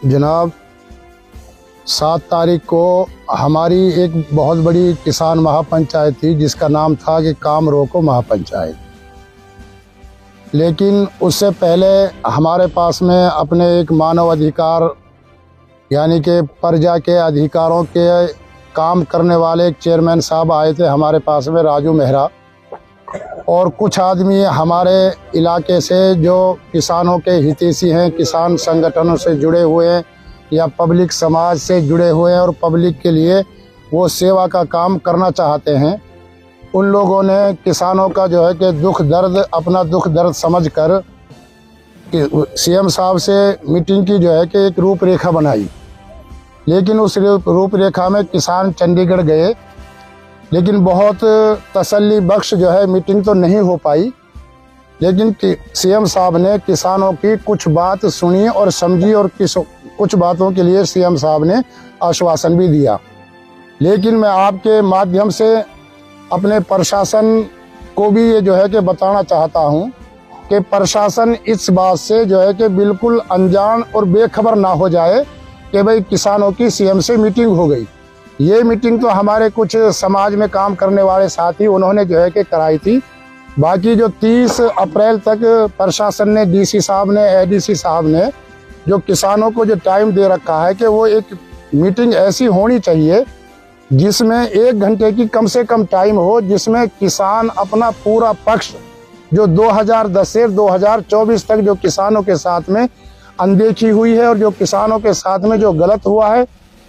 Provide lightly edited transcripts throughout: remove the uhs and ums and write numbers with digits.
जनाब 7 तारीख को हमारी एक बहुत बड़ी किसान महापंचायत थी जिसका नाम था कि काम रोको महापंचायत। लेकिन उससे पहले हमारे पास में अपने एक मानव अधिकार यानी कि प्रजा के अधिकारों के काम करने वाले एक चेयरमैन साहब आए थे हमारे पास में, राजू मेहरा, और कुछ आदमी हमारे इलाके से जो किसानों के हितैषी हैं, किसान संगठनों से जुड़े हुए हैं या पब्लिक समाज से जुड़े हुए हैं और पब्लिक के लिए वो सेवा का काम करना चाहते हैं, उन लोगों ने किसानों का जो है कि दुख दर्द, अपना दुख दर्द समझकर सीएम साहब से मीटिंग की जो है कि एक रूपरेखा बनाई। लेकिन उस रूपरेखा में किसान चंडीगढ़ गए, लेकिन बहुत तसल्ली बख्श जो है मीटिंग तो नहीं हो पाई। लेकिन सीएम साहब ने किसानों की कुछ बात सुनी और समझी और कुछ बातों के लिए सीएम साहब ने आश्वासन भी दिया। लेकिन मैं आपके माध्यम से अपने प्रशासन को भी ये जो है कि बताना चाहता हूँ कि प्रशासन इस बात से जो है कि बिल्कुल अनजान और बेखबर ना हो जाए कि भाई किसानों की सीएम से मीटिंग हो गई। ये मीटिंग तो हमारे कुछ समाज में काम करने वाले साथी उन्होंने जो है कि कराई थी। बाकी जो 30 अप्रैल तक प्रशासन ने, डीसी साहब ने, एडीसी साहब ने जो किसानों को जो टाइम दे रखा है कि वो एक मीटिंग ऐसी होनी चाहिए जिसमें 1 घंटे की कम से कम टाइम हो, जिसमें किसान अपना पूरा पक्ष जो 2010 से 2024 तक जो किसानों के साथ में अनदेखी हुई है और जो किसानों के साथ में जो गलत हुआ है,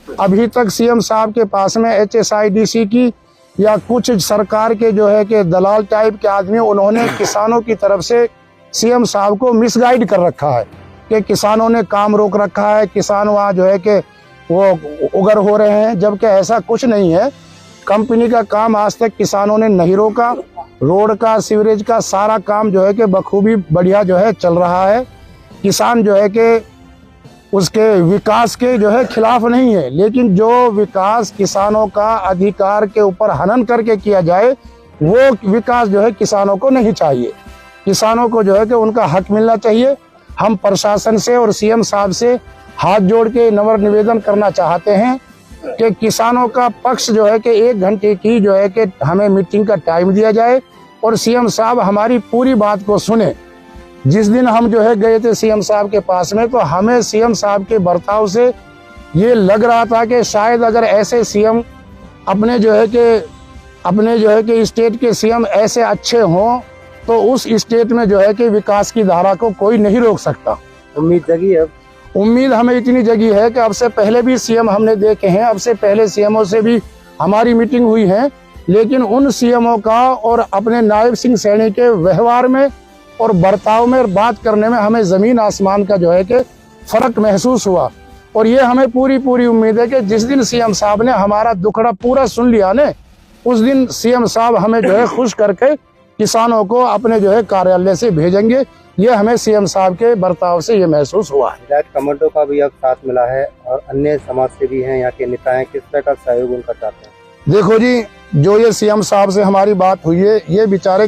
अभी तक सीएम साहब के पास में HSIDC की या कुछ सरकार के जो है कि दलाल टाइप के आदमी, उन्होंने किसानों की तरफ से सीएम साहब को मिसगाइड कर रखा है कि किसानों ने काम रोक रखा है, किसान वहाँ जो है कि वो उगर हो रहे हैं, जबकि ऐसा कुछ नहीं है। कंपनी का काम आज तक किसानों ने नहीं रोका। रोड का, सीवरेज का सारा काम जो है कि बखूबी बढ़िया जो है चल रहा है। किसान जो है कि उसके विकास के जो है खिलाफ नहीं है, लेकिन जो विकास किसानों का अधिकार के ऊपर हनन करके किया जाए वो विकास जो है किसानों को नहीं चाहिए। किसानों को जो है कि उनका हक मिलना चाहिए। हम प्रशासन से और सीएम साहब से हाथ जोड़ के नम्र निवेदन करना चाहते हैं कि किसानों का पक्ष जो है कि 1 घंटे की जो है कि हमें मीटिंग का टाइम दिया जाए और सीएम साहब हमारी पूरी बात को सुने। जिस दिन हम जो है गए थे सीएम साहब के पास में, तो हमें सीएम साहब के बर्ताव से ये लग रहा था कि शायद अगर ऐसे सीएम अपने जो है कि स्टेट के सीएम ऐसे अच्छे हों तो उस स्टेट में जो है कि विकास की धारा को कोई नहीं रोक सकता। उम्मीद जगी है। उम्मीद हमें इतनी जगी है कि अब से पहले भी सीएम हमने देखे हैं, अब से पहले सीएमओ से भी हमारी मीटिंग हुई है, लेकिन उन सीएमओ का और अपने नायब सिंह सैनी के व्यवहार में और बर्ताव में और बात करने में हमें जमीन आसमान का जो है कि फर्क महसूस हुआ। और ये हमें पूरी उम्मीद है कि जिस दिन सीएम साहब ने हमारा दुखड़ा पूरा सुन लिया ने, उस दिन सीएम साहब हमें जो है खुश करके किसानों को अपने जो है कार्यालय से भेजेंगे। ये हमें सीएम साहब के बर्ताव से ये महसूस हुआ है। विधायक कमांडो का भी अब साथ मिला है और अन्य समाज सेवी हैं, यहाँ के नेता हैं, किस तरह का सहयोग उनका चाहते हैं? देखो जी, जो ये सीएम साहब से हमारी बात हुई है, ये बेचारे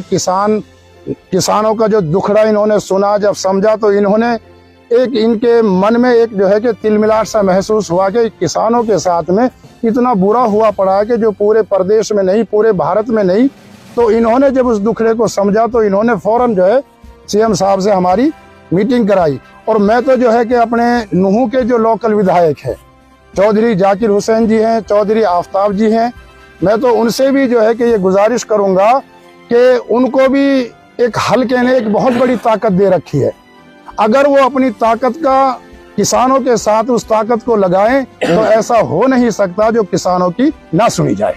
किसानों का जो दुखड़ा इन्होंने सुना, जब समझा, तो इन्होंने एक इनके मन में एक जो है कि तिलमिलाट सा महसूस हुआ कि किसानों के साथ में इतना बुरा हुआ पड़ा है कि जो पूरे प्रदेश में नहीं, पूरे भारत में नहीं। तो इन्होंने जब उस दुखड़े को समझा तो इन्होंने फौरन जो है सीएम साहब से हमारी मीटिंग कराई। और मैं तो जो है कि अपने नूहू के जो लोकल विधायक हैं, चौधरी जाकिर हुसैन जी हैं, चौधरी आफ्ताब जी हैं, मैं तो उनसे भी जो है कि ये गुजारिश करूंगा कि उनको भी एक हल्के ने एक बहुत बड़ी ताकत दे रखी है। अगर वो अपनी ताकत का किसानों के साथ उस ताकत को लगाएं तो ऐसा हो नहीं सकता जो किसानों की ना सुनी जाए।